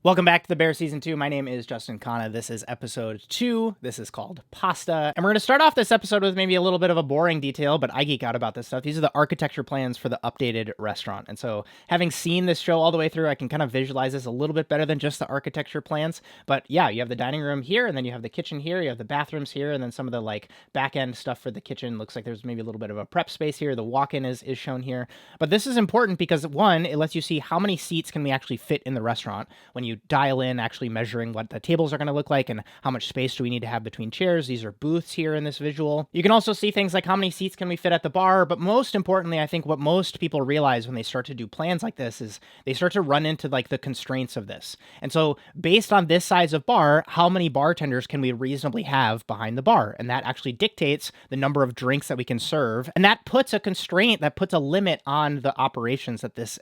Welcome back to The Bear Season 2. My name is Justin Khanna. This is episode 2. This is called Pasta. And we're going to start off this episode with maybe a little bit of a boring detail, but I geek out about this stuff. These are the architecture plans for the updated restaurant. And so having seen this show all the way through, I can kind of visualize this a little bit better than just the architecture plans. But yeah, you have the dining room here, and then you have the kitchen here, you have the bathrooms here, and then some of the like back end stuff for the kitchen. Looks like there's maybe a little bit of a prep space here. The walk-in is shown here. But this is important because one, it lets you see how many seats can we actually fit in the restaurant when you dial in actually measuring what the tables are going to look like and how much space do we need to have between chairs. These are booths here in this visual. You can also see things like how many seats can we fit at the bar, but most importantly, I think what most people realize when they start to do plans like this is they start to run into like the constraints of this. And so based on this size of bar, how many bartenders can we reasonably have behind the bar? And that actually dictates the number of drinks that we can serve. And that puts a constraint, that puts a limit on the operations that this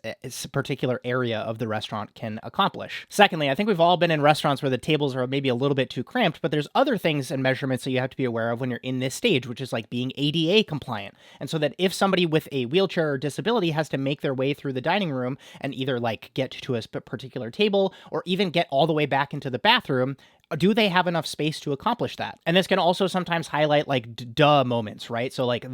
particular area of the restaurant can accomplish. Secondly, I think we've all been in restaurants where the tables are maybe a little bit too cramped, but there's other things and measurements that you have to be aware of when you're in this stage, which is like being ADA compliant. And so that if somebody with a wheelchair or disability has to make their way through the dining room and either like get to a particular table or even get all the way back into the bathroom, do they have enough space to accomplish that? And this can also sometimes highlight like duh moments, right? So like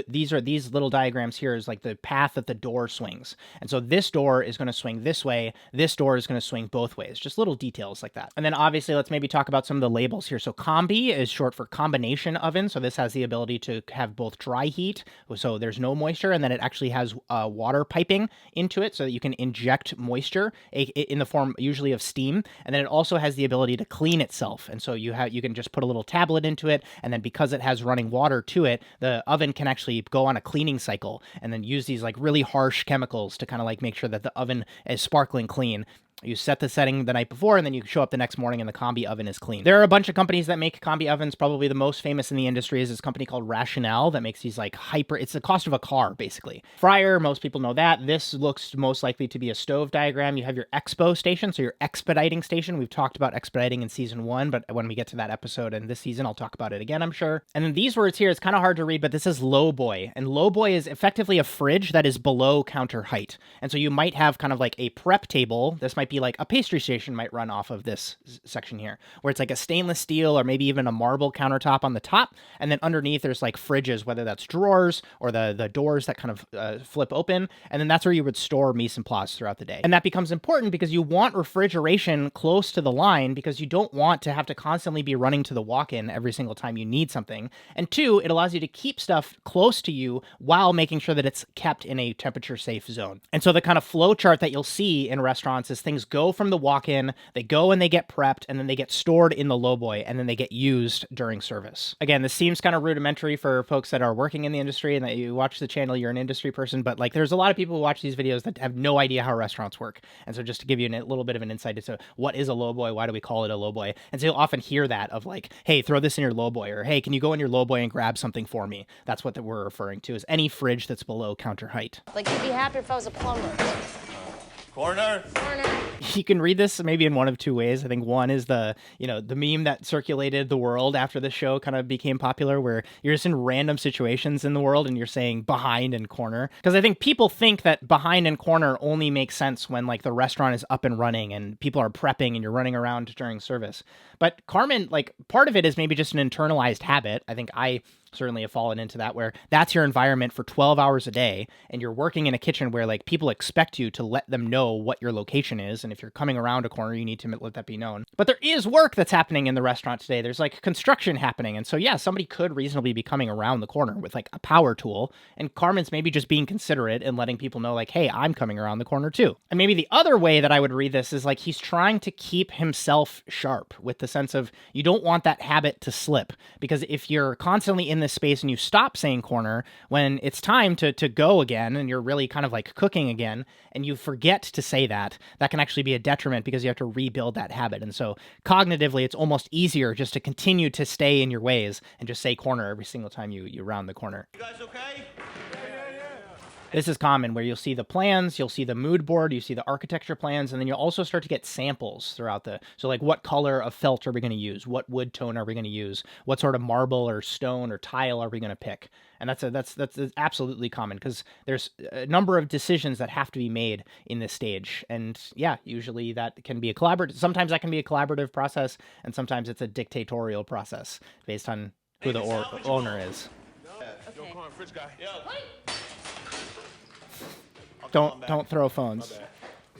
these little diagrams here is like the path that the door swings. And so this door is going to swing this way. This door is going to swing both ways. Just little details like that. And then obviously let's maybe talk about some of the labels here. So combi is short for combination oven. So this has the ability to have both dry heat. So there's no moisture. And then it actually has water piping into it so that you can inject moisture in the form usually of steam. And then it also has the ability to clean itself. And so you can just put a little tablet into it, and then because it has running water to it, the oven can actually go on a cleaning cycle and then use these like really harsh chemicals to kind of like make sure that the oven is sparkling clean. You set the setting the night before, and then you show up the next morning and the combi oven is clean. There are a bunch of companies that make combi ovens. Probably the most famous in the industry is this company called Rationale that makes these like it's the cost of a car, basically. Fryer, most people know that. This looks most likely to be a stove diagram. You have your expo station, so your expediting station. We've talked about expediting in season 1, but when we get to that episode in this season, I'll talk about it again, I'm sure. And then these words here, it's kind of hard to read, but this is low boy. And low boy is effectively a fridge that is below counter height. And so you might have kind of like a prep table. This might be like a pastry station might run off of this section here, where it's like a stainless steel or maybe even a marble countertop on the top. And then underneath there's like fridges, whether that's drawers or the doors that kind of flip open. And then that's where you would store mise en place throughout the day. And that becomes important because you want refrigeration close to the line because you don't want to have to constantly be running to the walk-in every single time you need something. And two, it allows you to keep stuff close to you while making sure that it's kept in a temperature safe zone. And so the kind of flow chart that you'll see in restaurants is things go from the walk-in, they go and they get prepped, and then they get stored in the lowboy, and then they get used during service. Again, this seems kind of rudimentary for folks that are working in the industry and that you watch the channel, you're an industry person, but like there's a lot of people who watch these videos that have no idea how restaurants work. And so just to give you a little bit of an insight into what is a lowboy, why do we call it a lowboy? And so you'll often hear that of like, hey, throw this in your lowboy, or hey, can you go in your lowboy and grab something for me? That's what we're referring to as any fridge that's below counter height. Like, you'd be happy if I was a plumber. Corner. You can read this maybe in one of two ways. I think one is the meme that circulated the world after the show kind of became popular, where you're just in random situations in the world and you're saying behind and corner. Because I think people think that behind and corner only makes sense when like the restaurant is up and running and people are prepping and you're running around during service. But Carmen, like part of it is maybe just an internalized habit. I think I certainly have fallen into that, where that's your environment for 12 hours a day and you're working in a kitchen where like people expect you to let them know what your location is, and if you're coming around a corner you need to let that be known. But there is work that's happening in the restaurant today. There's like construction happening, and so yeah, somebody could reasonably be coming around the corner with like a power tool, and Carmen's maybe just being considerate and letting people know like, hey, I'm coming around the corner too. And maybe the other way that I would read this is like he's trying to keep himself sharp, with the sense of you don't want that habit to slip, because if you're constantly in this space and you stop saying corner when it's time to go again and you're really kind of like cooking again and you forget to say that can actually be a detriment because you have to rebuild that habit. And so cognitively, it's almost easier just to continue to stay in your ways and just say corner every single time you round the corner. You guys okay? This is common where you'll see the plans, you'll see the mood board, you see the architecture plans, and then you'll also start to get samples throughout so like what color of felt are we going to use? What wood tone are we going to use? What sort of marble or stone or tile are we going to pick? And that's absolutely common because there's a number of decisions that have to be made in this stage. And yeah, usually that can be sometimes that can be a collaborative process, and sometimes it's a dictatorial process based on who the owner is. Don't throw phones.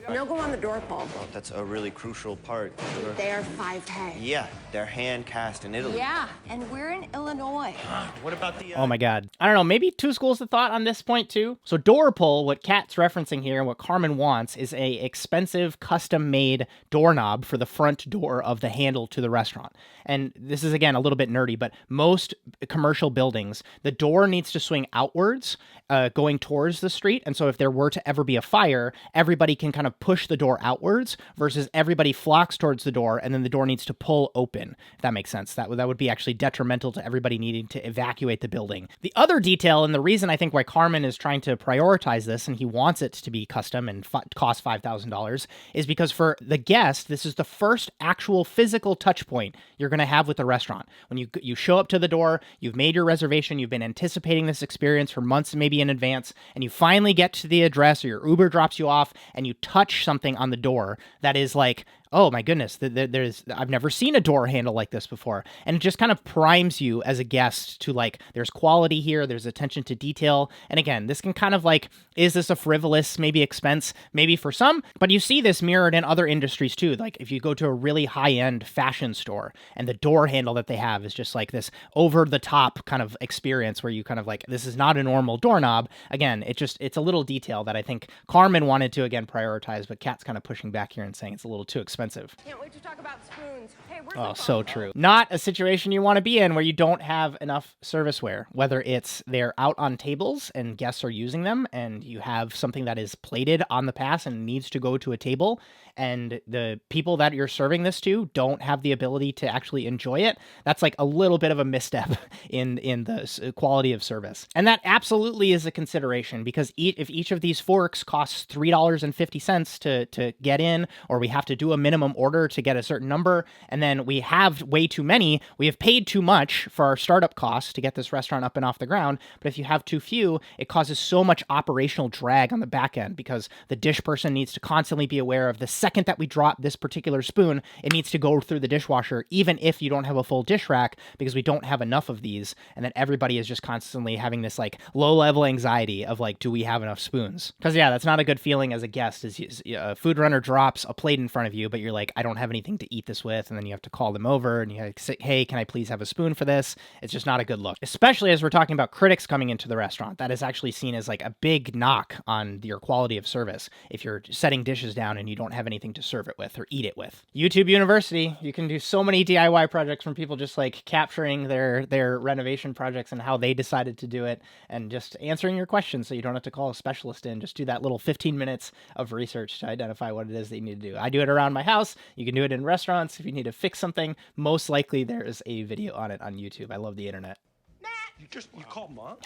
No go on the door, Paul. Well, that's a really crucial part. They are 5K. Yeah, they're hand cast in Italy. Yeah, and we're in Illinois. What about the... Oh my God. I don't know, maybe two schools of thought on this point too. So door pull, what Kat's referencing here and what Carmen wants is a expensive custom-made doorknob for the front door of the handle to the restaurant. And this is, again, a little bit nerdy, but most commercial buildings, the door needs to swing outwards, going towards the street. And so if there were to ever be a fire, everybody can kind of push the door outwards versus everybody flocks towards the door and then the door needs to pull open, if that makes sense. That would be actually detrimental to everybody needing to evacuate the building. The other detail, and the reason I think why Carmen is trying to prioritize this and he wants it to be custom and cost $5,000 is because for the guest, this is the first actual physical touch point you're going to have with the restaurant. When you show up to the door, you've made your reservation, you've been anticipating this experience for months, maybe in advance, and you finally get to the address or your Uber drops you off and you touch something on the door that is like, oh my goodness, I've never seen a door handle like this before. And it just kind of primes you as a guest to like, there's quality here, there's attention to detail. And again, this can kind of like, is this a frivolous, maybe expense, maybe for some, but you see this mirrored in other industries too. Like if you go to a really high-end fashion store and the door handle that they have is just like this over-the-top kind of experience where you kind of like, this is not a normal doorknob. Again, it's a little detail that I think Carmen wanted to, again, prioritize, but Kat's kind of pushing back here and saying it's a little too expensive. Can't wait to talk about spoons. Hey, where's Oh, the so phone? true. Not a situation you want to be in where you don't have enough serviceware, whether it's they're out on tables and guests are using them and you have something that is plated on the pass and needs to go to a table and the people that you're serving this to don't have the ability to actually enjoy it. That's like a little bit of a misstep in the quality of service. And that absolutely is a consideration because if each of these forks costs $3.50 to get in, or we have to do a minimum order to get a certain number, and then we have way too many, we have paid too much for our startup costs to get this restaurant up and off the ground. But if you have too few, it causes so much operational drag on the back end because the dish person needs to constantly be aware of the second that we drop this particular spoon, it needs to go through the dishwasher, even if you don't have a full dish rack, because we don't have enough of these. And then everybody is just constantly having this like low level anxiety of like, do we have enough spoons? Because yeah, that's not a good feeling as a guest is a food runner drops a plate in front of you, but you're like, I don't have anything to eat this with. And then you have to call them over and you have to say, hey, can I please have a spoon for this? It's just not a good look, especially as we're talking about critics coming into the restaurant. That is actually seen as like a big knock on your quality of service if you're setting dishes down and you don't have anything to serve it with or eat it with. YouTube University, you can do so many DIY projects from people just like capturing their renovation projects and how they decided to do it and just answering your questions so you don't have to call a specialist in. Just do that little 15 minutes of research to identify what it is that you need to do. I do it around my house. You can do it in restaurants. If you need to fix something, most likely there is a video on it on YouTube. I love the internet. You called Mom?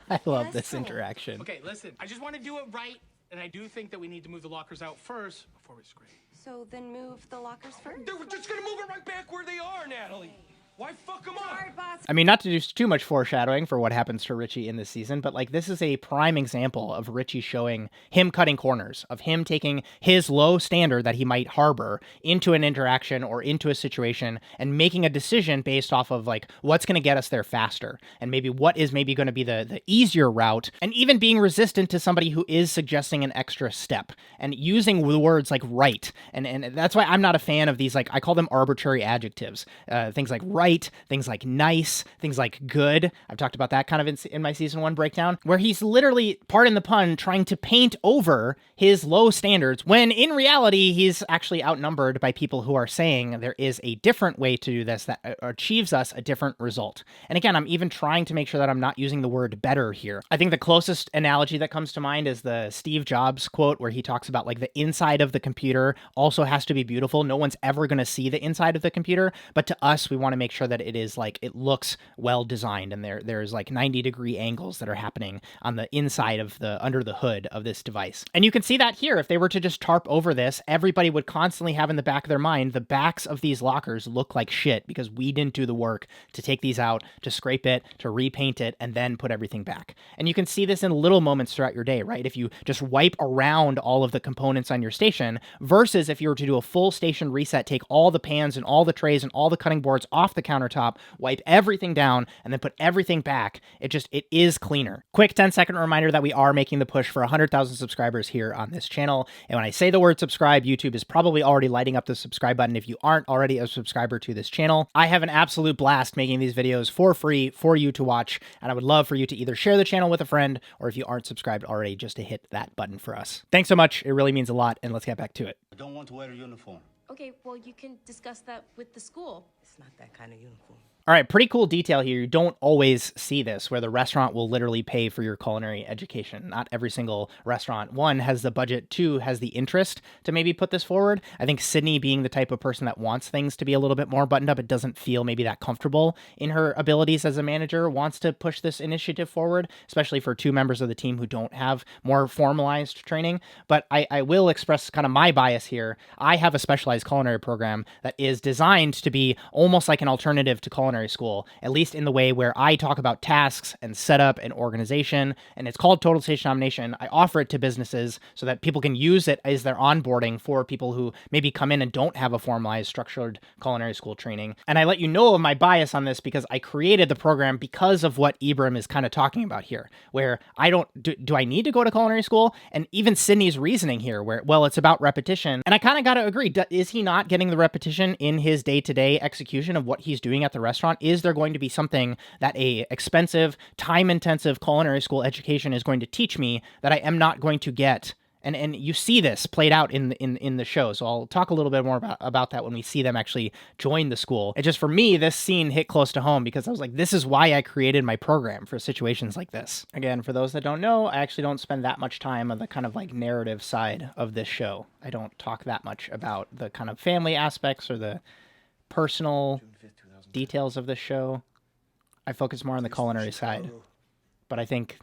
I love this interaction. Okay, listen. I just want to do it right, and I do think that we need to move the lockers out first before we scream. So then move the lockers first. They're just gonna move it right back where they are, Natalie. Why fuck them up? Sorry, boss. I mean, not to do too much foreshadowing for what happens to Richie in this season, but like this is a prime example of Richie showing him cutting corners, of him taking his low standard that he might harbor into an interaction or into a situation and making a decision based off of like what's going to get us there faster and maybe what is maybe going to be the easier route, and even being resistant to somebody who is suggesting an extra step and using the words like right. And that's why I'm not a fan of these, like I call them arbitrary adjectives, things like right, things like nice, things like good. I've talked about that kind of in my season 1 breakdown, where he's literally, pardon the pun, trying to paint over his low standards when in reality he's actually outnumbered by people who are saying there is a different way to do this that achieves us a different result. And again, I'm even trying to make sure that I'm not using the word better here. I think the closest analogy that comes to mind is the Steve Jobs quote where he talks about like the inside of the computer also has to be beautiful. No one's ever going to see the inside of the computer, but to us, we want to make sure that it is like, it looks well designed, and there's like 90-degree angles that are happening on the inside of under the hood of this device. And you can see that here. If they were to just tarp over this, everybody would constantly have in the back of their mind, the backs of these lockers look like shit because we didn't do the work to take these out, to scrape it, to repaint it, and then put everything back. And you can see this in little moments throughout your day, right? If you just wipe around all of the components on your station versus if you were to do a full station reset, take all the pans and all the trays and all the cutting boards off the countertop, wipe everything down, and then put everything back, it is cleaner. Quick 10-second reminder that we are making the push for 100,000 subscribers here on this channel. And when I say the word subscribe, YouTube is probably already lighting up the subscribe button if you aren't already a subscriber to this channel. I have an absolute blast making these videos for free for you to watch, and I would love for you to either share the channel with a friend, or if you aren't subscribed already, just to hit that button for us. Thanks so much. It really means a lot, and let's get back to it. I don't want to wear a uniform. Okay, well, you can discuss that with the school. It's not that kind of uniform. All right, pretty cool detail here. You don't always see this, where the restaurant will literally pay for your culinary education. Not every single restaurant, one, has the budget, two, has the interest to maybe put this forward. I think Sydney, being the type of person that wants things to be a little bit more buttoned up, it doesn't feel maybe that comfortable in her abilities as a manager, wants to push this initiative forward, especially for two members of the team who don't have more formalized training. But I will express kind of my bias here. I have a specialized culinary program that is designed to be almost like an alternative to culinary school, at least in the way where I talk about tasks and setup and organization, and it's called Total Station Domination. I offer it to businesses so that people can use it as their onboarding for people who maybe come in and don't have a formalized, structured culinary school training. And I let you know of my bias on this because I created the program because of what Ibram is kind of talking about here, where I don't, do I need to go to culinary school? And even Sydney's reasoning here, where, well, it's about repetition. And I kind of got to agree, is he not getting the repetition in his day-to-day execution of what he's doing at the restaurant? Is there going to be something that a expensive, time-intensive culinary school education is going to teach me that I am not going to get? And you see this played out in the show. So I'll talk a little bit more about that when we see them actually join the school. It just, for me, this scene hit close to home because I was like, this is why I created my program for situations like this. Again, for those that don't know, I actually don't spend that much time on the kind of like narrative side of this show. I don't talk that much about the kind of family aspects or the personal details of this show. I focus more on the culinary side, but I think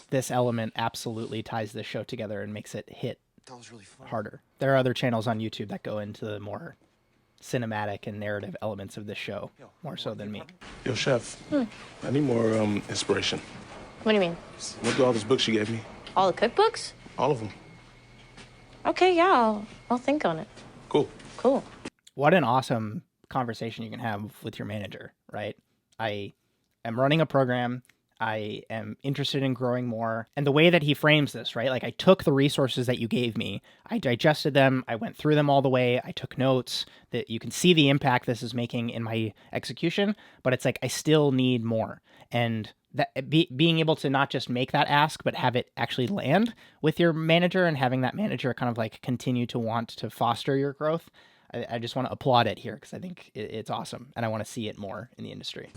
this element absolutely ties this show together and makes it hit harder. There are other channels on YouTube that go into the more cinematic and narrative elements of this show, more so than me. Yo, chef, I need more inspiration. What do you mean? Look at all those books you gave me. All the cookbooks? All of them. Okay, yeah, I'll think on it. Cool. What an awesome conversation you can have with your manager, right? I am running a program. I am interested in growing more. And the way that he frames this, right? Like, I took the resources that you gave me, I digested them, I went through them all the way, I took notes, that you can see the impact this is making in my execution, but it's like, I still need more. And that being able to not just make that ask, but have it actually land with your manager and having that manager kind of like continue to want to foster your growth. I just want to applaud it here because I think it's awesome and I want to see it more in the industry.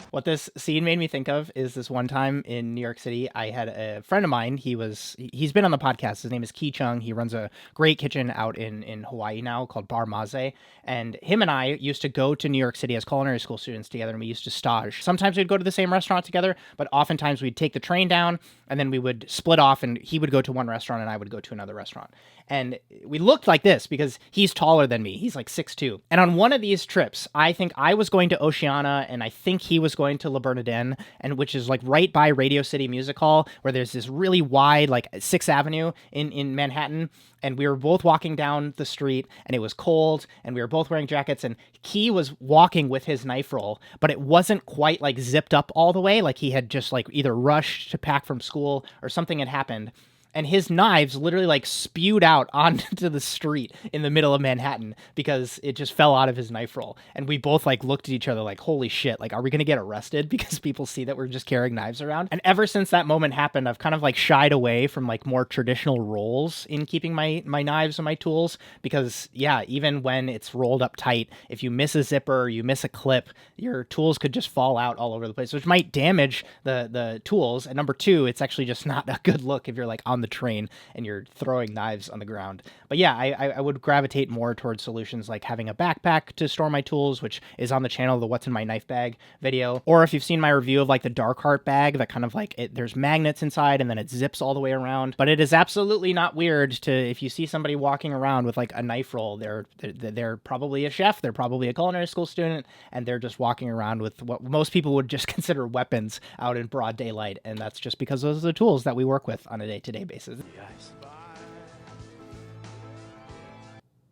What this scene made me think of is this one time in New York City, I had a friend of mine. He's been on the podcast. His name is Ki Chung. He runs a great kitchen out in Hawaii now called Bar Maze. And him and I used to go to New York City as culinary school students together, and we used to stage. Sometimes we'd go to the same restaurant together, but oftentimes we'd take the train down and then we would split off, and he would go to one restaurant and I would go to another restaurant. And we looked like this because he's taller than me. He's like 6'2". And on one of these trips, I think I was going to Oceana and I think he was going to Le Bernardin, and which is like right by Radio City Music Hall, where there's this really wide, like 6th Avenue in Manhattan. And we were both walking down the street and it was cold and we were both wearing jackets, and he was walking with his knife roll, but it wasn't quite like zipped up all the way. Like he had just like either rushed to pack from school or something had happened. And his knives literally like spewed out onto the street in the middle of Manhattan because it just fell out of his knife roll. And we both like looked at each other like, holy shit, like, are we going to get arrested because people see that we're just carrying knives around? And ever since that moment happened, I've kind of like shied away from like more traditional roles in keeping my knives and my tools because, yeah, even when it's rolled up tight, if you miss a zipper, you miss a clip, your tools could just fall out all over the place, which might damage the tools. And number two, it's actually just not a good look if you're like on on the train and you're throwing knives on the ground. But yeah, I would gravitate more towards solutions like having a backpack to store my tools, which is on the channel, the What's in My Knife Bag video. Or if you've seen my review of like the Dark Heart bag, that kind of like there's magnets inside and then it zips all the way around. But it is absolutely not weird to, if you see somebody walking around with like a knife roll, they're probably a chef, they're probably a culinary school student, and they're just walking around with what most people would just consider weapons out in broad daylight. And that's just because those are the tools that we work with on a day-to-day basis. Yes.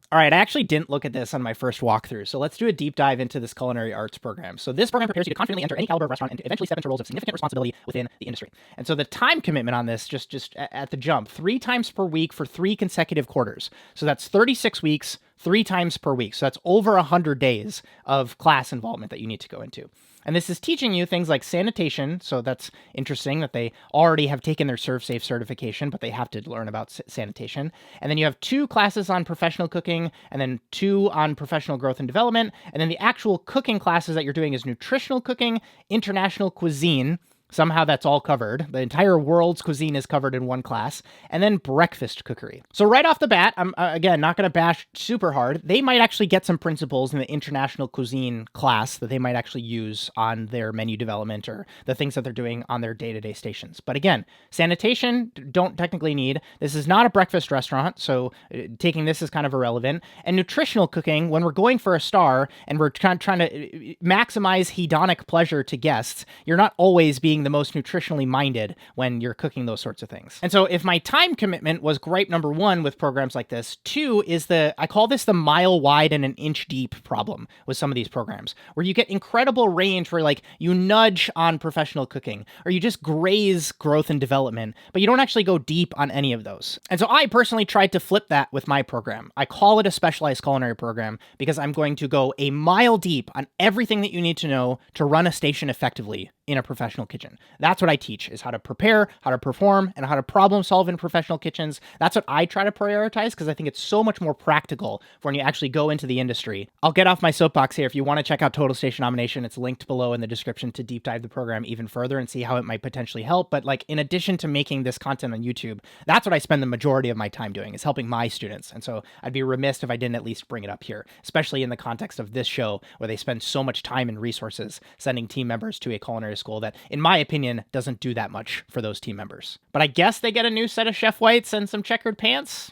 All right, I actually didn't look at this on my first walkthrough, so let's do a deep dive into this culinary arts program. So this program prepares you to confidently enter any caliber of restaurant and to eventually step into roles of significant responsibility within the industry. And so the time commitment on this, just at the jump, 3 times per week for 3 consecutive quarters. So that's 36 weeks, 3 times per week. So that's over 100 days of class involvement that you need to go into. And this is teaching you things like sanitation. So that's interesting that they already have taken their ServSafe certification, but they have to learn about sanitation. And then you have 2 classes on professional cooking, and then 2 on professional growth and development. And then the actual cooking classes that you're doing is nutritional cooking, international cuisine. Somehow that's all covered. The entire world's cuisine is covered in one class. And then breakfast cookery. So right off the bat, I'm, again, not going to bash super hard. They might actually get some principles in the international cuisine class that they might actually use on their menu development or the things that they're doing on their day-to-day stations. But again, sanitation, don't technically need. This is not a breakfast restaurant, so taking this is kind of irrelevant. And nutritional cooking, when we're going for a star and we're trying to maximize hedonic pleasure to guests, you're not always being the most nutritionally minded when you're cooking those sorts of things. And so if my time commitment was gripe number 1 with programs like this, 2 is I call this the mile wide and an inch deep problem with some of these programs, where you get incredible range where like you nudge on professional cooking or you just graze growth and development, but you don't actually go deep on any of those. And so I personally tried to flip that with my program. I call it a specialized culinary program because I'm going to go a mile deep on everything that you need to know to run a station effectively in a professional kitchen. That's what I teach, is how to prepare, how to perform, and how to problem solve in professional kitchens. That's what I try to prioritize because I think it's so much more practical for when you actually go into the industry. I'll get off my soapbox here. If you want to check out Total Station Nomination, it's linked below in the description to deep dive the program even further and see how it might potentially help. But like, in addition to making this content on YouTube, that's what I spend the majority of my time doing, is helping my students. And so I'd be remiss if I didn't at least bring it up here, especially in the context of this show where they spend so much time and resources sending team members to a culinary school that, in my opinion, doesn't do that much for those team members. But I guess they get a new set of chef whites and some checkered pants.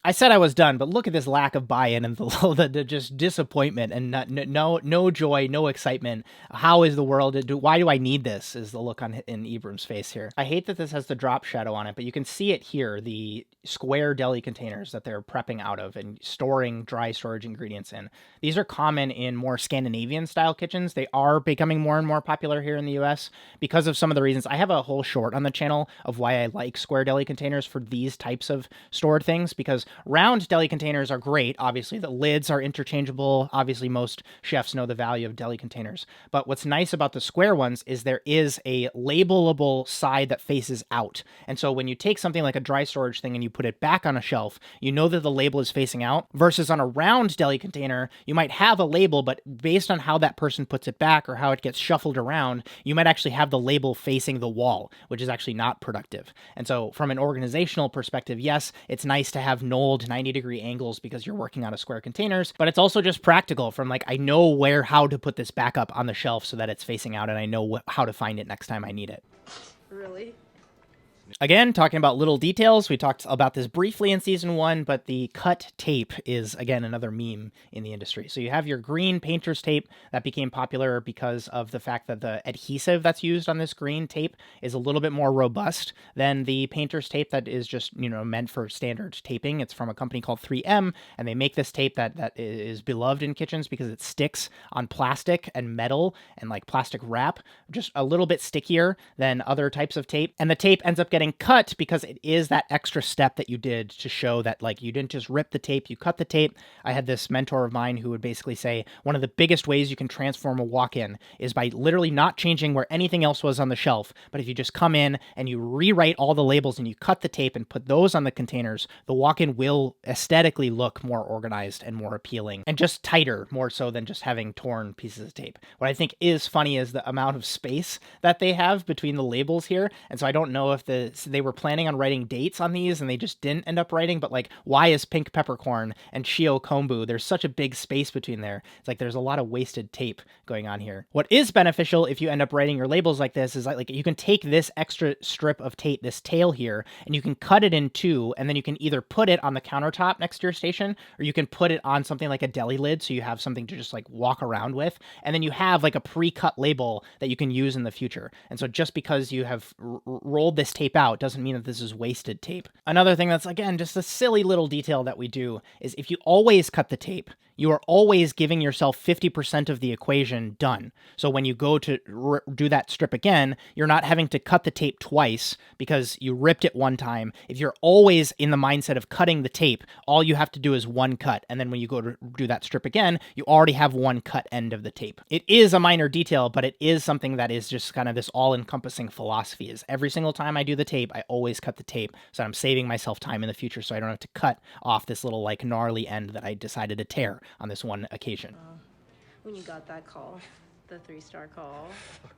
I said I was done, but look at this lack of buy-in and the just disappointment and no joy, no excitement. How is the world? Why do I need this? Is the look in Ibram's face here. I hate that this has the drop shadow on it, but you can see it here, the square deli containers that they're prepping out of and storing dry storage ingredients in. These are common in more Scandinavian style kitchens. They are becoming more and more popular here in the US because of some of the reasons. I have a whole short on the channel of why I like square deli containers for these types of stored things, because round deli containers are great. Obviously, the lids are interchangeable. Obviously, most chefs know the value of deli containers. But what's nice about the square ones is there is a labelable side that faces out. And so when you take something like a dry storage thing and you put it back on a shelf, you know that the label is facing out, versus on a round deli container, you might have a label, but based on how that person puts it back or how it gets shuffled around, you might actually have the label facing the wall, which is actually not productive. And so from an organizational perspective, yes, it's nice to have knolled 90-degree angles because you're working on a square containers, but it's also just practical from like, I know how to put this back up on the shelf so that it's facing out and I know how to find it next time I need it. Really? Again, talking about little details, we talked about this briefly in season 1, but the cut tape is, again, another meme in the industry. So you have your green painter's tape that became popular because of the fact that the adhesive that's used on this green tape is a little bit more robust than the painter's tape that is just, meant for standard taping. It's from a company called 3M, and they make this tape that is beloved in kitchens because it sticks on plastic and metal and like plastic wrap, just a little bit stickier than other types of tape. And the tape ends up getting cut because it is that extra step that you did to show that like you didn't just rip the tape, you cut the tape. I had this mentor of mine who would basically say one of the biggest ways you can transform a walk-in is by literally not changing where anything else was on the shelf, but if you just come in and you rewrite all the labels and you cut the tape and put those on the containers, the walk-in will aesthetically look more organized and more appealing and just tighter, more so than just having torn pieces of tape. What I think is funny is the amount of space that they have between the labels here, and so I don't know if they were planning on writing dates on these and they just didn't end up writing, but like, why is pink peppercorn and shio kombu? There's such a big space between there. It's like there's a lot of wasted tape going on here. What is beneficial if you end up writing your labels like this is like you can take this extra strip of tape, this tail here, and you can cut it in two, and then you can either put it on the countertop next to your station, or you can put it on something like a deli lid so you have something to just like walk around with, and then you have like a pre-cut label that you can use in the future. And so just because you have rolled this tape out doesn't mean that this is wasted tape. Another thing that's, again, just a silly little detail that we do is if you always cut the tape, you are always giving yourself 50% of the equation done. So when you go to do that strip again, you're not having to cut the tape twice because you ripped it one time. If you're always in the mindset of cutting the tape, all you have to do is one cut. And then when you go to do that strip again, you already have one cut end of the tape. It is a minor detail, but it is something that is just kind of this all-encompassing philosophy. Is every single time I do the tape, I always cut the tape so I'm saving myself time in the future so I don't have to cut off this little like gnarly end that I decided to tear on this one occasion. When you got that call, the 3-star call.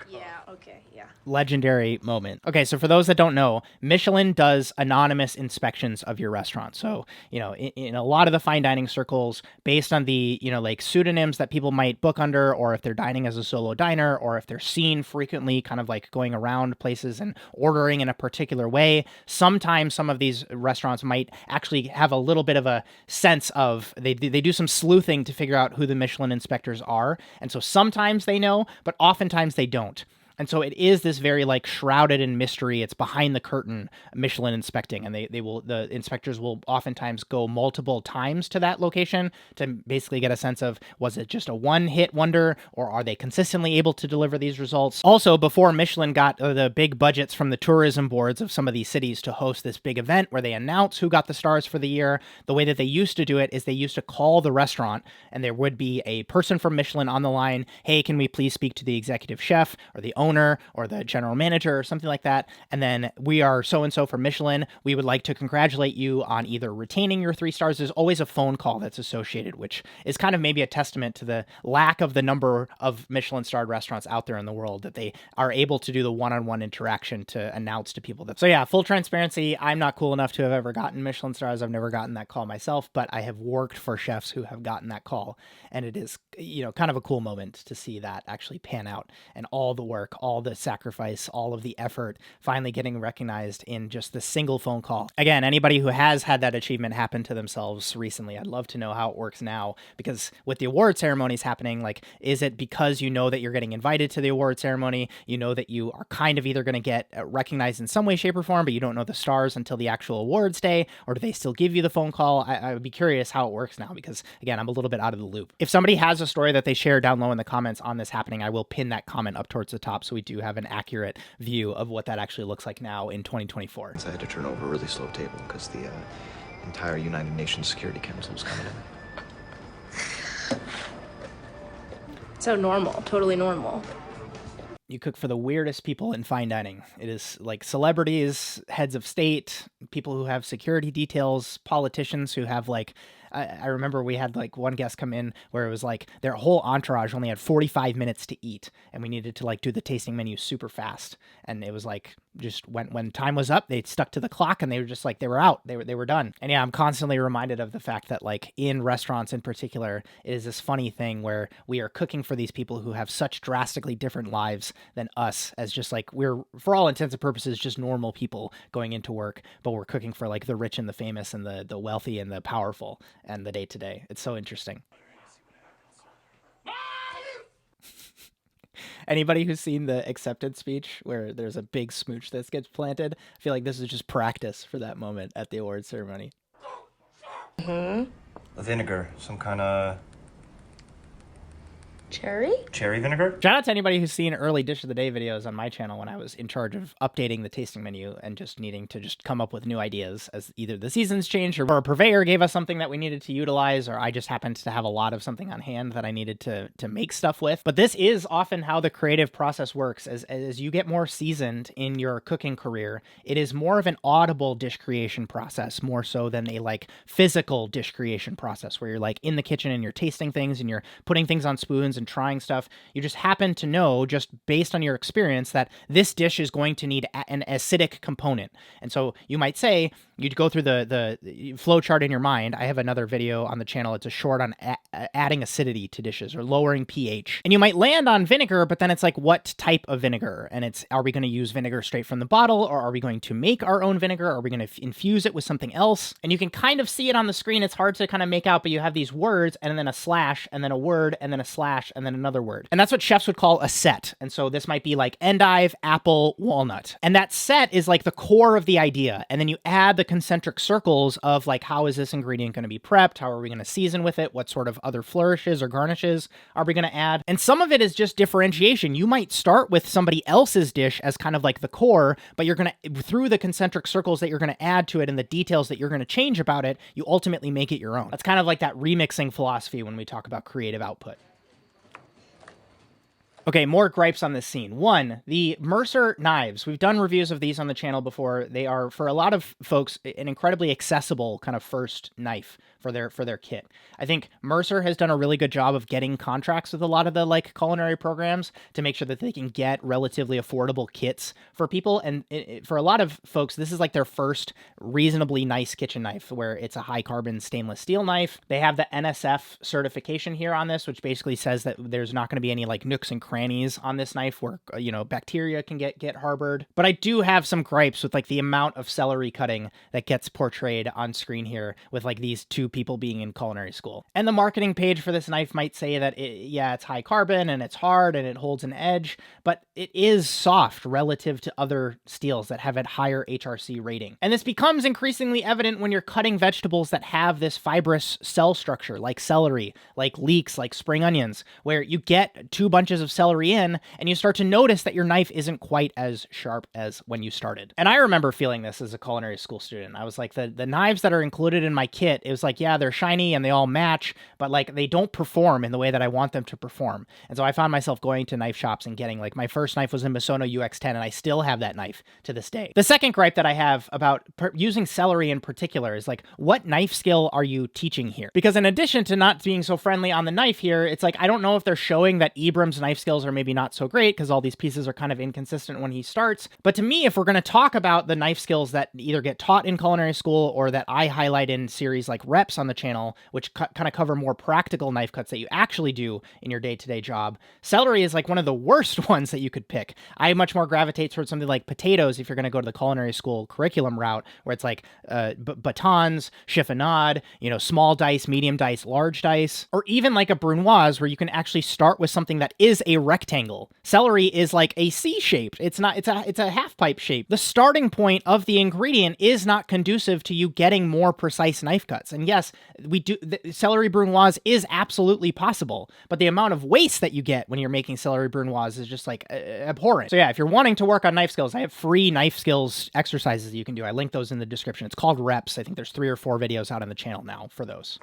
Yeah, okay, yeah. Legendary moment. Okay, so for those that don't know, Michelin does anonymous inspections of your restaurant. So, you know, in a lot of the fine dining circles, based on the, you know, like pseudonyms that people might book under, or if they're dining as a solo diner, or if they're seen frequently kind of like going around places and ordering in a particular way, sometimes some of these restaurants might actually have a little bit of a sense of, they do some sleuthing to figure out who the Michelin inspectors are. And so sometimes they know, but oftentimes they don't. And so it is this very like shrouded in mystery. It's behind the curtain Michelin inspecting, and the inspectors will oftentimes go multiple times to that location to basically get a sense of, was it just a one-hit wonder, or are they consistently able to deliver these results? Also, before Michelin got the big budgets from the tourism boards of some of these cities to host this big event where they announce who got the stars for the year, the way that they used to do it is they used to call the restaurant, and there would be a person from Michelin on the line. Hey, can we please speak to the executive chef or the owner or the general manager or something like that? And then, we are so-and-so from Michelin. We would like to congratulate you on either retaining your 3 stars. There's always a phone call that's associated, which is kind of maybe a testament to the lack of the number of Michelin-starred restaurants out there in the world, that they are able to do the one-on-one interaction to announce to people that. So yeah, full transparency, I'm not cool enough to have ever gotten Michelin stars. I've never gotten that call myself, but I have worked for chefs who have gotten that call. And it is, you know, kind of a cool moment to see that actually pan out, and all the work, all the sacrifice, all of the effort finally getting recognized in just the single phone call. Again, anybody who has had that achievement happen to themselves recently, I'd love to know how it works now, because with the award ceremonies happening, like, is it because you know that you're getting invited to the award ceremony, you know that you are kind of either going to get recognized in some way, shape, or form, but you don't know the stars until the actual awards day, or do they still give you the phone call? I would be curious how it works now, because again, I'm a little bit out of the loop. If somebody has a story that they share down low in the comments on this happening, I will pin that comment up towards the top so we do have an accurate view of what that actually looks like now in 2024. I had to turn over a really slow table because the entire United Nations Security Council was coming in. So normal, totally normal. You cook for the weirdest people in fine dining. It is like celebrities, heads of state, people who have security details, politicians who have like, I remember we had like one guest come in where it was like their whole entourage only had 45 minutes to eat, and we needed to like do the tasting menu super fast. And it was like, just when time was up, they stuck to the clock, and they were just like, they were out, they were done. And yeah, I'm constantly reminded of the fact that like in restaurants in particular, it is this funny thing where we are cooking for these people who have such drastically different lives than us, as just like, we're, for all intents and purposes, just normal people going into work, but we're cooking for like the rich and the famous and the wealthy and the powerful and the day-to-day. It's so interesting. Anybody who's seen the acceptance speech where there's a big smooch that gets planted, I feel like this is just practice for that moment at the award ceremony. A vinegar, some kind of cherry vinegar. Shout out to anybody who's seen early Dish of the Day videos on my channel when I was in charge of updating the tasting menu and just needing to just come up with new ideas as either the seasons changed, or a purveyor gave us something that we needed to utilize, or I just happened to have a lot of something on hand that I needed to make stuff with. But this is often how the creative process works. As you get more seasoned in your cooking career, it is more of an audible dish creation process, more so than a like physical dish creation process where you're like in the kitchen and you're tasting things and you're putting things on spoons and and trying stuff. You just happen to know, just based on your experience, that this dish is going to need an acidic component. And so you might say, you'd go through the flow chart in your mind. I have another video on the channel. It's a short on adding acidity to dishes or lowering pH. And you might land on vinegar, but then it's like, what type of vinegar? And it's, are we going to use vinegar straight from the bottle, or are we going to make our own vinegar? Are we going to infuse it with something else? And you can kind of see it on the screen. It's hard to kind of make out, but you have these words and then a slash and then a word and then a slash and then another word. And that's what chefs would call a set. And so this might be like endive, apple, walnut. And that set is like the core of the idea. And then you add the concentric circles of like, how is this ingredient going to be prepped? How are we going to season with it? What sort of other flourishes or garnishes are we going to add? And some of it is just differentiation. You might start with somebody else's dish as kind of like the core, but you're going to, through the concentric circles that you're going to add to it and the details that you're going to change about it, you ultimately make it your own. That's kind of like that remixing philosophy when we talk about creative output. Okay, more gripes on this scene. One, the Mercer knives. We've done reviews of these on the channel before. They are, for a lot of folks, an incredibly accessible kind of first knife for their kit. I think Mercer has done a really good job of getting contracts with a lot of the like culinary programs to make sure that they can get relatively affordable kits for people. And for a lot of folks, this is like their first reasonably nice kitchen knife, where it's a high carbon stainless steel knife. They have the NSF certification here on this, which basically says that there's not going to be any like nooks and crannies on this knife where, you know, bacteria can get harbored. But I do have some gripes with like the amount of celery cutting that gets portrayed on screen here with like these two people being in culinary school. And the marketing page for this knife might say that it's high carbon and it's hard and it holds an edge, but it is soft relative to other steels that have a higher HRC rating. And this becomes increasingly evident when you're cutting vegetables that have this fibrous cell structure, like celery, like leeks, like spring onions, where you get 2 bunches of celery in and you start to notice that your knife isn't quite as sharp as when you started. And I remember feeling this as a culinary school student. I was like, the knives that are included in my kit, it was like, yeah, they're shiny and they all match, but like they don't perform in the way that I want them to perform. And so I found myself going to knife shops and getting, like, my first knife was a Misono UX10 and I still have that knife to this day. The second gripe that I have about using celery in particular is like, what knife skill are you teaching here? Because in addition to not being so friendly on the knife here, it's like, I don't know if they're showing that Ibram's knife skills are maybe not so great because all these pieces are kind of inconsistent when he starts. But to me, if we're going to talk about the knife skills that either get taught in culinary school or that I highlight in series like Reps on the channel, which kind of cover more practical knife cuts that you actually do in your day-to-day job, celery is like one of the worst ones that you could pick. I much more gravitate towards something like potatoes if you're going to go to the culinary school curriculum route, where it's like batons, chiffonade, you know, small dice, medium dice, large dice, or even like a brunoise where you can actually start with something that is a rectangle. Celery is like a C shape. It's a half pipe shape. The starting point of the ingredient is not conducive to you getting more precise knife cuts. And yes, celery brunoise is absolutely possible, but the amount of waste that you get when you're making celery brunoise is just like abhorrent. So yeah, if you're wanting to work on knife skills, I have free knife skills exercises that you can do. I link those in the description. It's called Reps. I think there's 3 or 4 videos out on the channel now for those.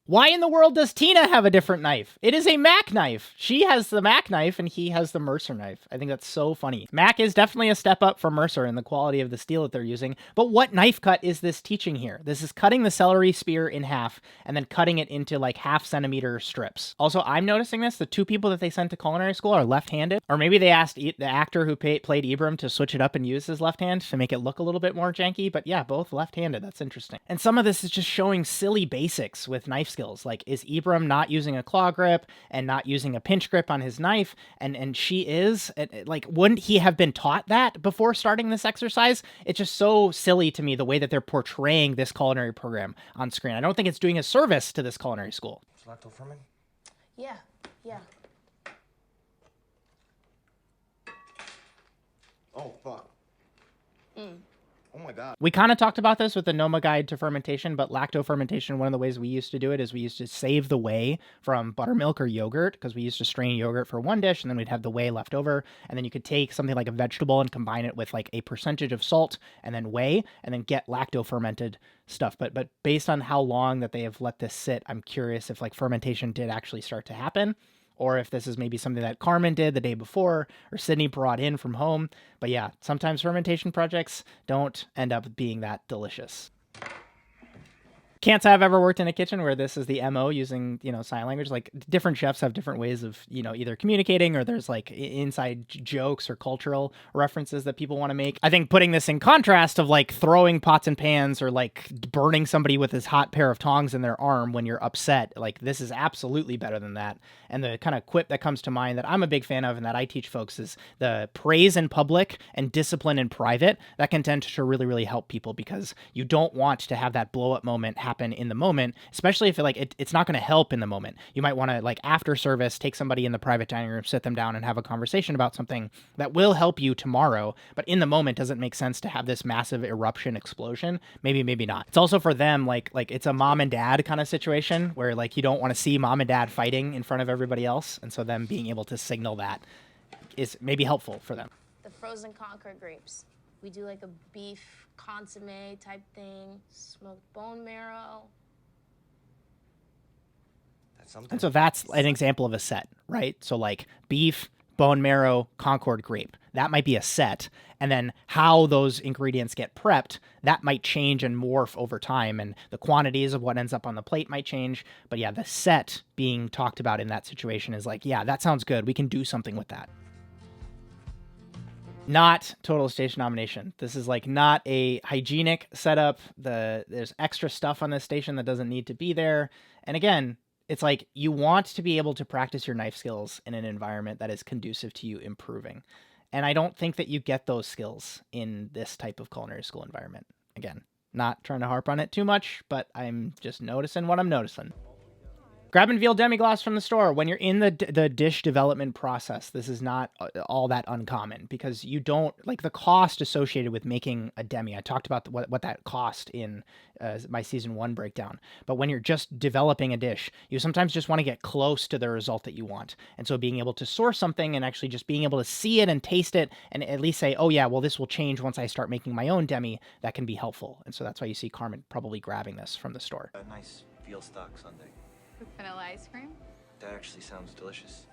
Why in the world does Tina have a different knife? It is a Mac knife. She has the Mac knife and he has the Mercer knife. I think that's so funny. Mac is definitely a step up from Mercer in the quality of the steel that they're using, but what knife cut is this teaching here? This is cutting the celery spear in half and then cutting it into like 1/2 centimeter strips. Also, I'm noticing this. The 2 people that they sent to culinary school are left-handed, or maybe they asked the actor who played Ibram to switch it up and use his left hand to make it look a little bit more janky, but yeah, both left-handed. That's interesting. And some of this is just showing silly basics with knife skills. Like, is Ibram not using a claw grip and not using a pinch grip on his knife? And she is. Like, wouldn't he have been taught that before starting this exercise? It's just so silly to me the way that they're portraying this culinary program on screen. I don't think it's doing a service to this culinary school. Lacto ferment? Yeah, yeah. Oh, fuck. Oh my God. We kind of talked about this with the Noma guide to fermentation, but lacto fermentation, one of the ways we used to do it is we used to save the whey from buttermilk or yogurt, because we used to strain yogurt for one dish and then we'd have the whey left over. And then you could take something like a vegetable and combine it with like a percentage of salt and then whey and then get lacto fermented stuff. But based on how long that they have let this sit, I'm curious if like fermentation did actually start to happen, or if this is maybe something that Carmen did the day before or Sydney brought in from home. But yeah, sometimes fermentation projects don't end up being that delicious. Can't say I've ever worked in a kitchen where this is the MO using, sign language. Like different chefs have different ways of, either communicating or there's like inside jokes or cultural references that people want to make. I think putting this in contrast of like throwing pots and pans or like burning somebody with this hot pair of tongs in their arm when you're upset, like this is absolutely better than that. And the kind of quip that comes to mind that I'm a big fan of and that I teach folks is the praise in public and discipline in private. That can tend to really, really help people because you don't want to have that blow up moment happen in the moment, especially if it's not going to help in the moment. You might want to like after service, take somebody in the private dining room, sit them down and have a conversation about something that will help you tomorrow. But in the moment, doesn't make sense to have this massive eruption explosion. Maybe not. It's also for them, like it's a mom and dad kind of situation where like you don't want to see mom and dad fighting in front of everybody else. And so them being able to signal that is maybe helpful for them. The frozen Concord grapes. We do like a beef consomme type thing, smoked bone marrow. And so that's an example of a set, right? So like beef, bone marrow, Concord grape. That might be a set. And then how those ingredients get prepped, that might change and morph over time. And the quantities of what ends up on the plate might change. But yeah, the set being talked about in that situation is like, yeah, that sounds good. We can do something with that. Not total station domination. This is like not a hygienic setup. There's extra stuff on this station that doesn't need to be there. And again, it's like you want to be able to practice your knife skills in an environment that is conducive to you improving. And I don't think that you get those skills in this type of culinary school environment. Again, not trying to harp on it too much, but I'm just noticing what I'm noticing. Grab and veal demi-glace from the store. When you're in the dish development process, this is not all that uncommon because you don't, like the cost associated with making a demi. I talked about what that cost in my season 1 breakdown. But when you're just developing a dish, you sometimes just want to get close to the result that you want. And so being able to source something and actually just being able to see it and taste it and at least say, oh yeah, well, this will change once I start making my own demi, that can be helpful. And so that's why you see Carmen probably grabbing this from the store. A nice veal stock sundae. With vanilla ice cream? That actually sounds delicious.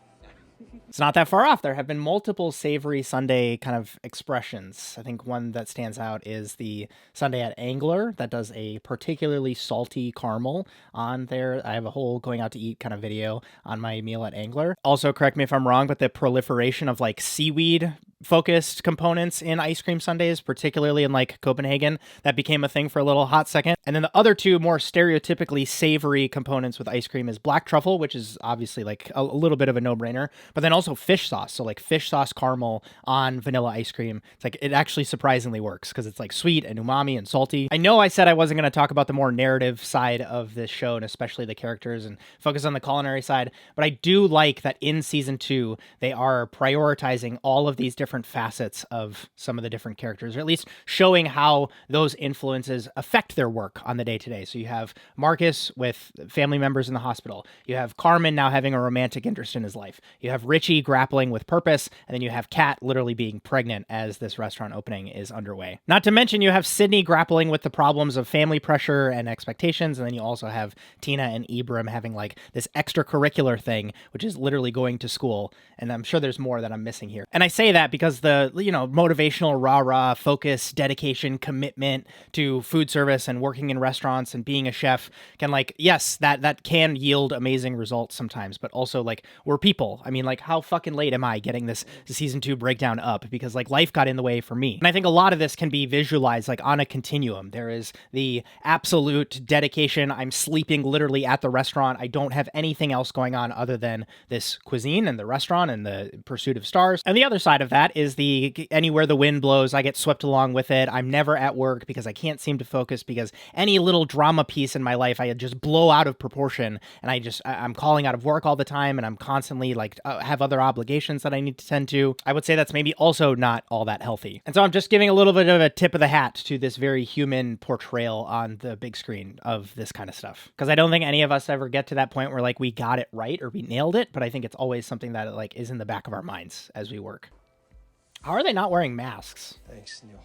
It's not that far off. There have been multiple savory sundae kind of expressions. I think one that stands out is the sundae at Angler that does a particularly salty caramel on there. I have a whole going out to eat kind of video on my meal at Angler. Also, correct me if I'm wrong, but the proliferation of like seaweed focused components in ice cream sundaes, particularly in like Copenhagen, that became a thing for a little hot second. And then the other two more stereotypically savory components with ice cream is black truffle, which is obviously like a little bit of a no-brainer, but then also fish sauce. So like fish sauce caramel on vanilla ice cream. It's like it actually surprisingly works because it's like sweet and umami and salty. I know I said I wasn't going to talk about the more narrative side of this show and especially the characters and focus on the culinary side, but I do like that in season 2 they are prioritizing all of these different facets of some of the different characters, or at least showing how those influences affect their work on the day-to-day. So you have Marcus with family members in the hospital. You have Carmen now having a romantic interest in his life. You have Richie grappling with purpose, and then you have Kat literally being pregnant as this restaurant opening is underway. Not to mention you have Sydney grappling with the problems of family pressure and expectations, and then you also have Tina and Ibram having like this extracurricular thing, which is literally going to school, and I'm sure there's more that I'm missing here. And I say that because the, motivational rah-rah focus, dedication, commitment to food service and working in restaurants and being a chef can yes, that can yield amazing results sometimes, but also we're people. I mean, how fucking late am I getting this season 2 breakdown up? Because life got in the way for me. And I think a lot of this can be visualized on a continuum. There is the absolute dedication. I'm sleeping literally at the restaurant. I don't have anything else going on other than this cuisine and the restaurant and the pursuit of stars. And the other side of that is the anywhere the wind blows, I get swept along with it. I'm never at work because I can't seem to focus because any little drama piece in my life, I just blow out of proportion. And I'm calling out of work all the time and I'm constantly have other obligations that I need to tend to. I would say that's maybe also not all that healthy. And so I'm just giving a little bit of a tip of the hat to this very human portrayal on the big screen of this kind of stuff. Because I don't think any of us ever get to that point where we got it right or we nailed it, but I think it's always something that is in the back of our minds as we work. How are they not wearing masks? Thanks, Neil.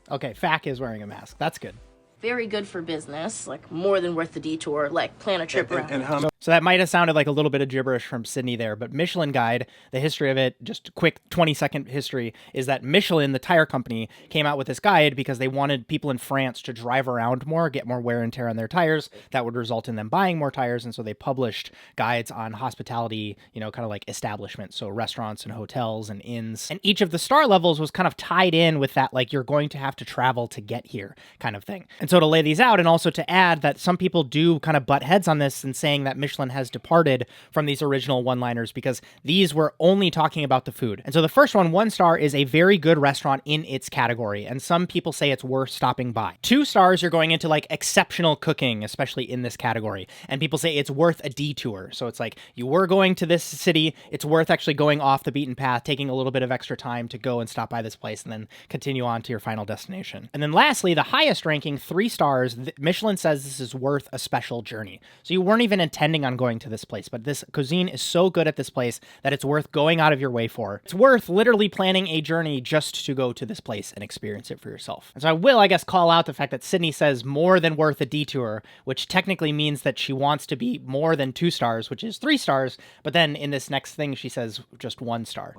Okay, Fack is wearing a mask. That's good. Very good for business, like more than worth the detour, like plan a trip around. And how So that might have sounded like a little bit of gibberish from Sydney there, but Michelin Guide, the history of it, just a quick 20-second history, is that Michelin, the tire company, came out with this guide because they wanted people in France to drive around more, get more wear and tear on their tires. That would result in them buying more tires, and so they published guides on hospitality, kind of like establishments, so restaurants and hotels and inns. And each of the star levels was kind of tied in with that, like, you're going to have to travel to get here kind of thing. And so to lay these out, and also to add that some people do kind of butt heads on this and saying that Michelin has departed from these original one-liners because these were only talking about the food. And so the first one star, is a very good restaurant in its category, and some people say it's worth stopping by. 2 stars, you're going into like exceptional cooking, especially in this category, and people say it's worth a detour. So it's like, you were going to this city, it's worth actually going off the beaten path, taking a little bit of extra time to go and stop by this place and then continue on to your final destination. And then lastly, the highest ranking, 3 stars, Michelin says this is worth a special journey. So you weren't even intending on going to this place, but this cuisine is so good at this place that it's worth going out of your way for. It's worth literally planning a journey just to go to this place and experience it for yourself. And so I will, I guess, call out the fact that Sydney says more than worth a detour, which technically means that she wants to be more than 2 stars, which is 3 stars. But then in this next thing, she says just 1 star.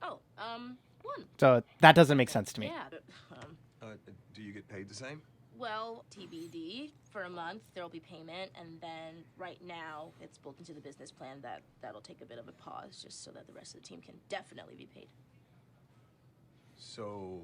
Oh, 1. So that doesn't make sense to me. Yeah. do you get paid the same? Well, TBD. For a month, there will be payment, and then right now, it's built into the business plan that'll take a bit of a pause just so that the rest of the team can definitely be paid. So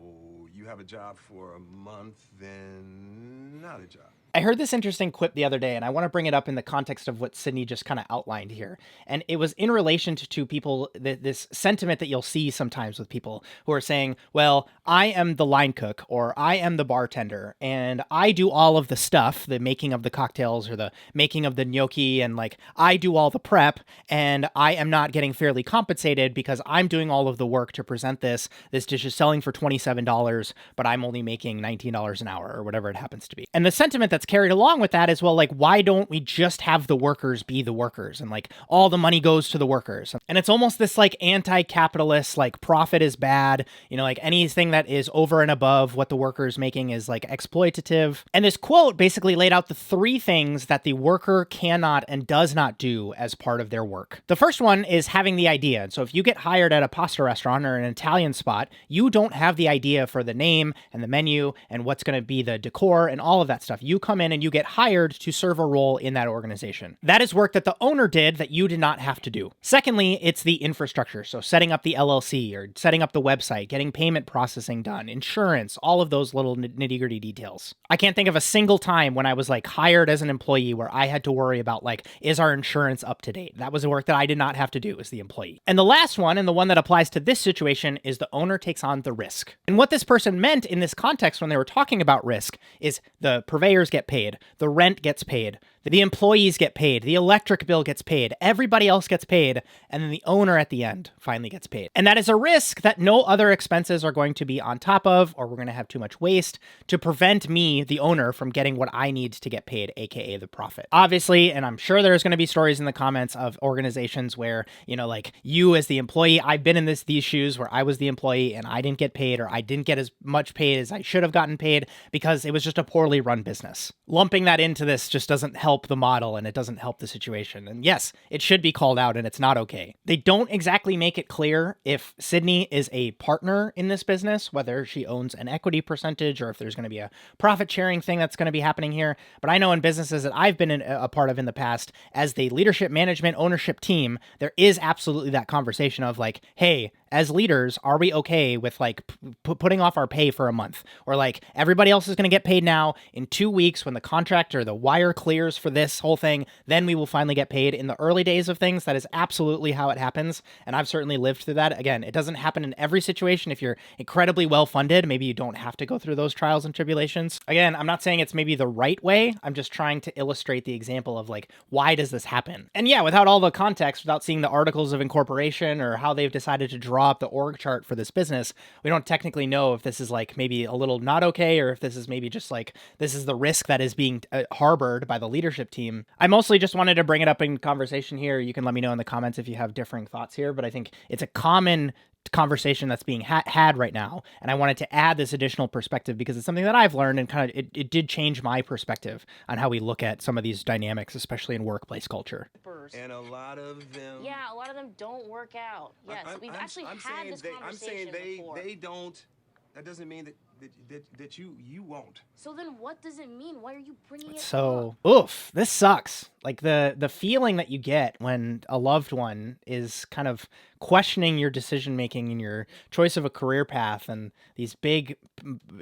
you have a job for a month, then not a job. I heard this interesting quip the other day, and I want to bring it up in the context of what Sydney just kind of outlined here. And it was in relation to people, this sentiment that you'll see sometimes with people who are saying, well, I am the line cook, or I am the bartender, and I do all of the stuff, the making of the cocktails or the making of the gnocchi, and like, I do all the prep, and I am not getting fairly compensated because I'm doing all of the work to present this. This dish is selling for $27, but I'm only making $19 an hour, or whatever it happens to be. And the sentiment that's carried along with that is, well, like, why don't we just have the workers be the workers, and like all the money goes to the workers? And it's almost this like anti-capitalist, like profit is bad, like anything that is over and above what the worker is making is like exploitative. And this quote basically laid out the 3 things that the worker cannot and does not do as part of their work. The first one is having the idea. So if you get hired at a pasta restaurant or an Italian spot, you don't have the idea for the name and the menu and what's going to be the decor and all of that stuff. You come in and you get hired to serve a role in that organization. That is work that the owner did that you did not have to do. Secondly, it's the infrastructure. So setting up the LLC or setting up the website, getting payment processing done, insurance, all of those little nitty-gritty details. I can't think of a single time when I was like hired as an employee where I had to worry about like, is our insurance up to date? That was the work that I did not have to do as the employee. And the last one, and the one that applies to this situation, is the owner takes on the risk. And what this person meant in this context when they were talking about risk is the purveyors get paid, the rent gets paid, the employees get paid, the electric bill gets paid, everybody else gets paid, and then the owner at the end finally gets paid. And that is a risk that no other expenses are going to be on top of, or we're going to have too much waste to prevent me, the owner, from getting what I need to get paid, aka the profit. Obviously, and I'm sure there's going to be stories in the comments of organizations where, like you as the employee, I've been in these shoes where I was the employee and I didn't get paid, or I didn't get as much paid as I should have gotten paid because it was just a poorly run business. Lumping that into this just doesn't help the model, and it doesn't help the situation. And yes, it should be called out, and it's not okay. They don't exactly make it clear if Sydney is a partner in this business, whether she owns an equity percentage or if there's going to be a profit sharing thing that's going to be happening here. But I know in businesses that I've been a part of in the past, as the leadership, management, ownership team, there is absolutely that conversation of like, hey, as leaders, are we okay with like putting off our pay for a month? Or like, everybody else is going to get paid now. In 2 weeks, when the contract or the wire clears for this whole thing, then we will finally get paid. In the early days of things, that is absolutely how it happens. And I've certainly lived through that. Again, it doesn't happen in every situation. If you're incredibly well funded, maybe you don't have to go through those trials and tribulations. Again, I'm not saying it's maybe the right way. I'm just trying to illustrate the example of like, why does this happen? And yeah, without all the context, without seeing the articles of incorporation or how they've decided to draw up the org chart for this business, we don't technically know if this is like maybe a little not okay, or if this is maybe just like, this is the risk that is being harbored by the leadership team. I mostly just wanted to bring it up in conversation here. You can let me know in the comments if you have differing thoughts here, but I think it's a common conversation that's being had right now. And I wanted to add this additional perspective because it's something that I've learned, and kind of it did change my perspective on how we look at some of these dynamics, especially in workplace culture. And a lot of them. Yeah, a lot of them don't work out. Yes, we've actually had this conversation I'm saying before. they don't. That doesn't mean that you won't. So then what does it mean? Why are you bringing it up? So, oof, this sucks. Like the feeling that you get when a loved one is kind of questioning your decision making and your choice of a career path and these big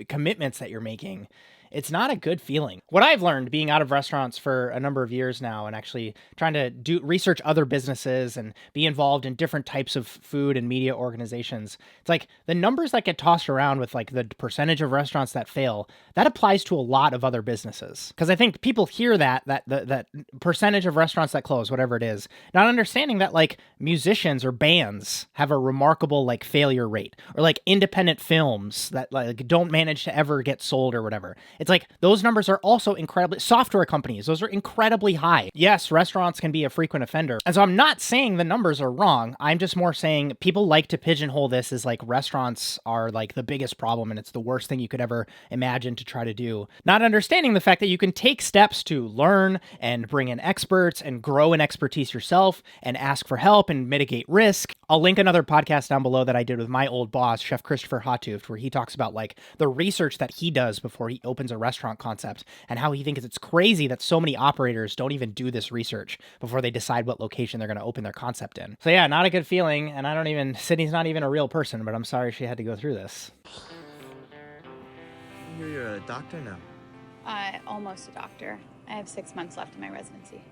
commitments that you're making. It's not a good feeling. What I've learned being out of restaurants for a number of years now and actually trying to research other businesses and be involved in different types of food and media organizations, it's like the numbers that get tossed around with like the percentage of restaurants that fail, that applies to a lot of other businesses. Because I think people hear that percentage of restaurants that close, whatever it is, not understanding that like musicians or bands have a remarkable like failure rate, or like independent films that like don't manage to ever get sold or whatever. It's like those numbers are also incredibly, software companies, those are incredibly high. Yes, restaurants can be a frequent offender. And so I'm not saying the numbers are wrong. I'm just more saying people like to pigeonhole this as like restaurants are like the biggest problem and it's the worst thing you could ever imagine to try to do. Not understanding the fact that you can take steps to learn and bring in experts and grow in expertise yourself and ask for help and mitigate risk. I'll link another podcast down below that I did with my old boss, Chef Christopher Hotooft, where he talks about like the research that he does before he opens a restaurant concept and how he thinks it's crazy that so many operators don't even do this research before they decide what location they're going to open their concept in. So yeah, not a good feeling. And Sydney's not even a real person, but I'm sorry she had to go through this. I hear you're a doctor now. Almost a doctor. I have 6 months left in my residency.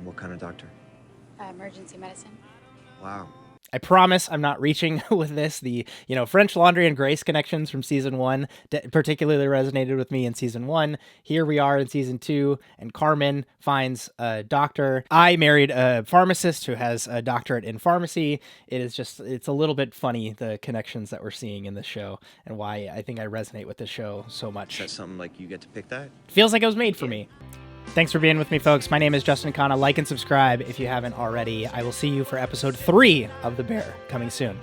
What kind of doctor? Emergency medicine. Wow. I promise I'm not reaching with this. The, French Laundry and Grace connections from season 1 particularly resonated with me in season 1. Here we are in season 2, and Carmen finds a doctor. I married a pharmacist who has a doctorate in pharmacy. It's a little bit funny, the connections that we're seeing in this show, and why I think I resonate with this show so much. That's something like you get to pick that? Feels like it was made for me. Thanks for being with me, folks. My name is Justin Khanna. Like and subscribe if you haven't already. I will see you for episode 3 of The Bear, coming soon.